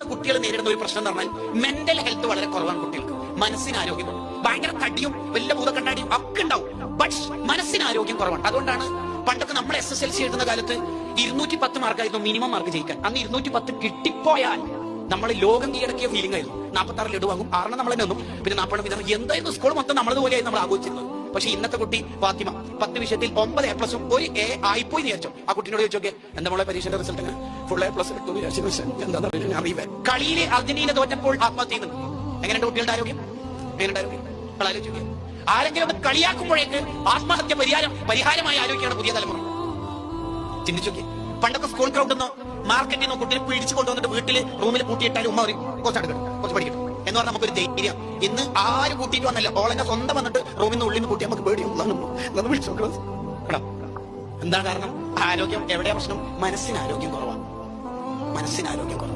കുട്ടികൾ നേരിടുന്ന ഒരു പ്രശ്നം എന്ന് പറഞ്ഞാൽ മെന്റൽ ഹെൽത്ത് വളരെ കുറവാണ് കുട്ടികൾക്ക്. മനസ്സിന് ആരോഗ്യം ഭയങ്കര തടിയും വലിയ ഭൂതക്കണ്ണാടിയും ഒക്കെ ഉണ്ടാവും, ബട്ട് മനസ്സിന് ആരോഗ്യം കുറവാണ്. അതുകൊണ്ടാണ് പണ്ടൊക്കെ നമ്മൾ SSLC എഴുതുന്ന കാലത്ത് 210 മാർക്കായിരുന്നു മിനിമം മാർക്ക് ജയിക്കാൻ. അന്ന് 210 കിട്ടിപ്പോയാൽ നമ്മൾ ലോകം കീഴടക്കിയ ഫീലിംഗ് ആയിരുന്നു. 46 ലഡു വാങ്ങും, 6 നമ്മൾ തന്നെ ഒന്നും, പിന്നെ 40 വിതരണം. എന്തായിരുന്നു സ്കൂൾ മൊത്തം നമ്മളതുപോലെയായി നമ്മൾ ആഘോഷിച്ചിരുന്നത്. പക്ഷെ ഇന്നത്തെ കുട്ടി ഫാത്തിമ 10 വിഷയത്തിൽ 9 A+, 1 A ആയിപ്പോയി വിചാരിച്ചോ. ആ കുട്ടിനോട് ചോദിച്ചോക്കെ എന്താ മോളെ പരീക്ഷയുടെ റിസൾട്ട് എങ്ങനെ? ഫുൾ A+ കിട്ടും വിചാരിച്ചു. എന്താ അറിയില്ല. കളിയിലെ അർജന്റീന തോറ്റപ്പോൾ ആത്മഹത്യ ചെയ്യുന്നുണ്ട്. എങ്ങനെയുണ്ട് കുട്ടികളുടെ ആരോഗ്യം? എങ്ങനെയുണ്ട് ആരോഗ്യം? ആലോചിക്കുക. ആരെങ്കിലും ഒന്ന് കളിയാക്കുമ്പോഴേക്ക് ആത്മഹത്യ പരിഹാരമായി ആലോചിക്കുകയാണ് പുതിയ തലമുറ. ചിന്തിച്ചോക്കെ. പണ്ടൊക്കെ സ്കൂൾ ഗ്രൗണ്ടിൽ നിന്നോ മാർക്കറ്റിൽ നിന്നോ കുട്ടിയെ പിടിച്ചു കൊണ്ടുവന്നിട്ട് വീട്ടില് റൂമിൽ കൂട്ടിയിട്ടാലും ഉമ്മ കുറച്ച് അടുക്കണം, കുറച്ച് പഠിക്കണം എന്ന് പറഞ്ഞാൽ നമുക്കൊരു ധൈര്യം. ഇന്ന് ആരും കൂട്ടിയിട്ട് വന്നല്ല, ഓളെന്നെ സ്വന്തം വന്നിട്ട് റൂമിൽ നിന്ന് ഉള്ളിൽ നിന്ന് കൂട്ടി നമുക്ക് പേടിയൊന്നും വിളിച്ചു നോക്കണം. എന്താ കാരണം? ആരോഗ്യം എവിടെയാ പ്രശ്നം? മനസ്സിന് ആരോഗ്യം കുറവാണ്. മനസ്സിന് ആരോഗ്യം കുറവാണ്.